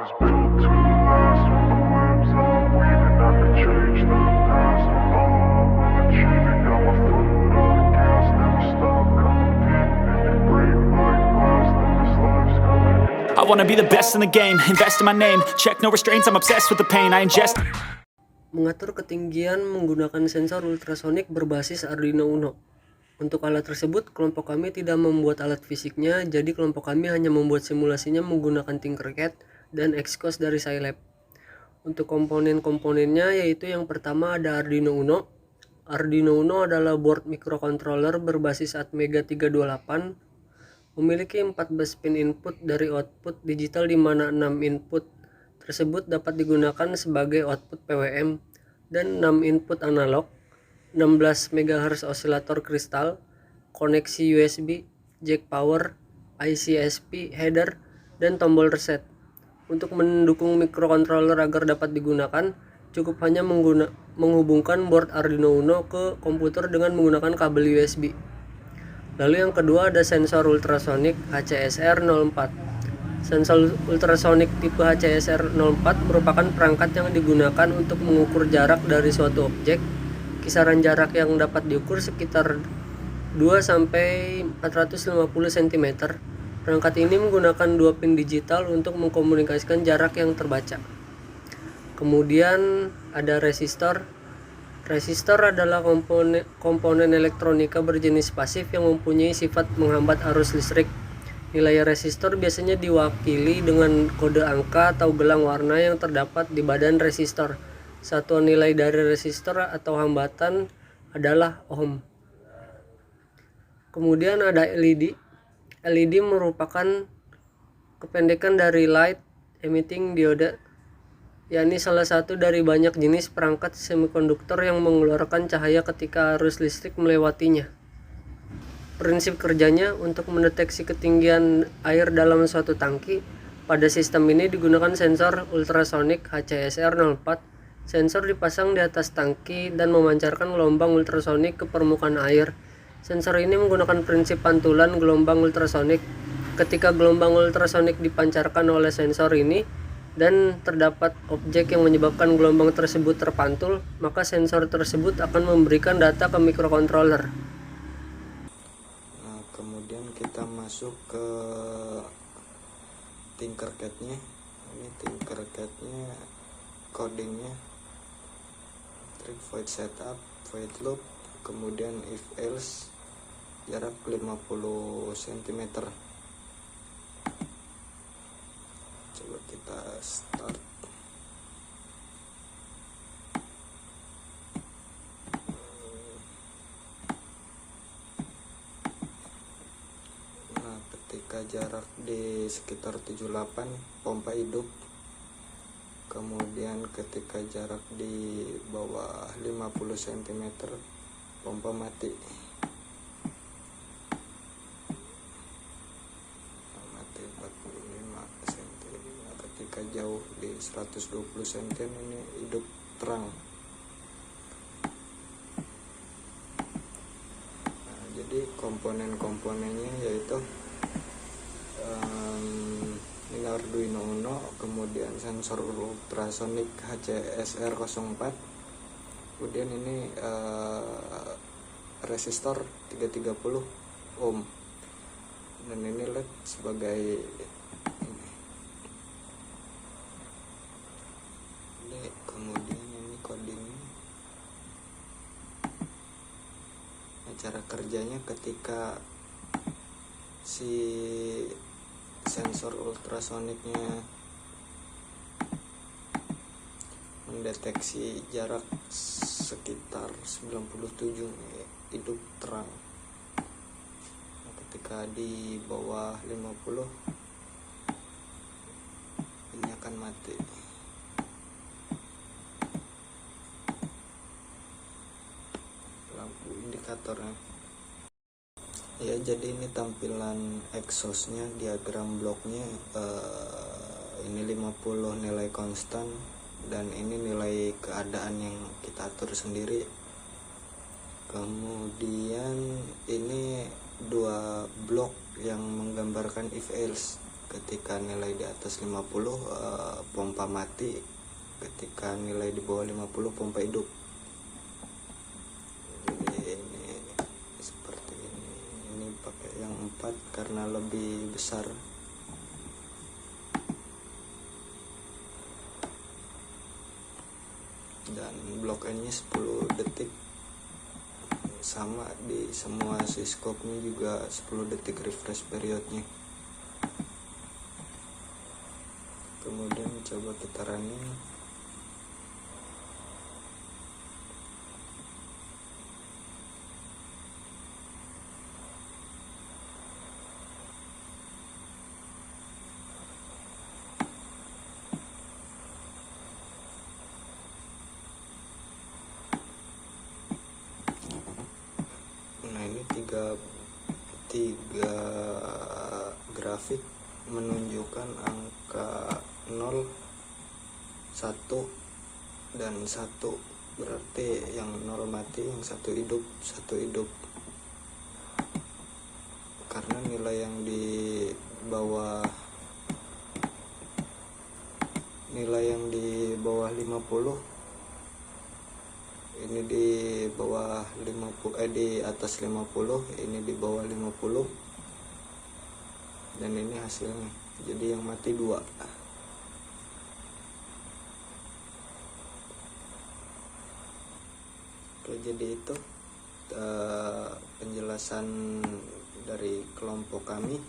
was built to last. With the webs I'm weaving, I could change the past. With all I will achieve, and got my foot on the gas. Never stop competing. If you break like glass, then this life's gonna end. I wanna be the best in the game, invest in my name. Check no restraints, I'm obsessed with the pain I ingest. Mengatur ketinggian menggunakan sensor ultrasonik berbasis Arduino Uno. Untuk alat tersebut, kelompok kami tidak membuat alat fisiknya, jadi kelompok kami hanya membuat simulasinya menggunakan Tinkercad dan Xcos dari Scilab. Untuk komponen-komponennya yaitu yang pertama ada Arduino Uno. Arduino Uno adalah board microcontroller berbasis Atmega 328, memiliki 14 pin input dari output digital di mana 6 input tersebut dapat digunakan sebagai output PWM dan 6 input analog, 16 MHz osilator kristal, koneksi USB, jack power, IC/SP, header, dan tombol reset. Untuk mendukung microcontroller agar dapat digunakan, cukup hanya menghubungkan board Arduino Uno ke komputer dengan menggunakan kabel USB. Lalu yang kedua ada sensor ultrasonic HCSR-04. Sensor ultrasonic tipe HCSR-04 merupakan perangkat yang digunakan untuk mengukur jarak dari suatu objek. Kisaran jarak yang dapat diukur sekitar 2-450 cm. Perangkat ini menggunakan 2 pin digital untuk mengkomunikasikan jarak yang terbaca. Kemudian ada resistor. Resistor adalah komponen elektronika berjenis pasif yang mempunyai sifat menghambat arus listrik. Nilai resistor biasanya diwakili dengan kode angka atau gelang warna yang terdapat di badan resistor. Satuan nilai dari resistor atau hambatan adalah ohm. Kemudian ada LED. LED merupakan kependekan dari Light Emitting Diode, yakni salah satu dari banyak jenis perangkat semikonduktor yang mengeluarkan cahaya ketika arus listrik melewatinya. Prinsip kerjanya untuk mendeteksi ketinggian air dalam suatu tangki. Pada sistem ini digunakan sensor ultrasonik HCSR-04. Sensor dipasang di atas tangki dan memancarkan gelombang ultrasonik ke permukaan air. Sensor ini menggunakan prinsip pantulan gelombang ultrasonik. Ketika gelombang ultrasonik dipancarkan oleh sensor ini dan terdapat objek yang menyebabkan gelombang tersebut terpantul, maka sensor tersebut akan memberikan data ke microcontroller. Nah, kemudian kita masuk ke Tinkercad-nya. Ini Tinkercad-nya, codingnya void setup, void loop, kemudian if else, jarak 50 cm. Coba kita start. Nah, ketika jarak di sekitar 78, pompa hidup. Kemudian ketika jarak di bawah 50 cm, pompa mati. Mati 45 cm. Ketika jauh di 120 cm ini hidup terang. Nah, jadi komponen-komponennya yaitu ini Arduino Uno, kemudian sensor ultrasonic HCSR-04, kemudian ini resistor 330 ohm, dan ini LED sebagai ini kemudian ini coding. Nah, cara kerjanya ketika si sensor ultrasoniknya mendeteksi jarak sekitar 97 hidup terang. Nah, ketika di bawah 50 ini akan mati. Lampu indikatornya. Ya, jadi ini tampilan exhaustnya, diagram bloknya. Ini 50 nilai konstan dan ini nilai keadaan yang kita atur sendiri. Kemudian ini 2 blok yang menggambarkan if else. ketika nilai di atas 50 pompa mati, ketika nilai di bawah 50 pompa hidup. Jadi ini seperti ini pakai yang 4 karena lebih besar. Dan blok N nya 10 detik, sama di semua syscope nya juga 10 detik refresh periodnya. Kemudian coba kita running. Nah, ini tiga grafik menunjukkan angka 0, 1, dan 1. Berarti yang 0 mati, yang 1 hidup, 1 hidup. Karena nilai yang di bawah 50, ini di bawah 50, di atas 50, ini di bawah 50, dan ini hasilnya. Jadi yang mati 2. Oke, jadi itu penjelasan dari kelompok kami.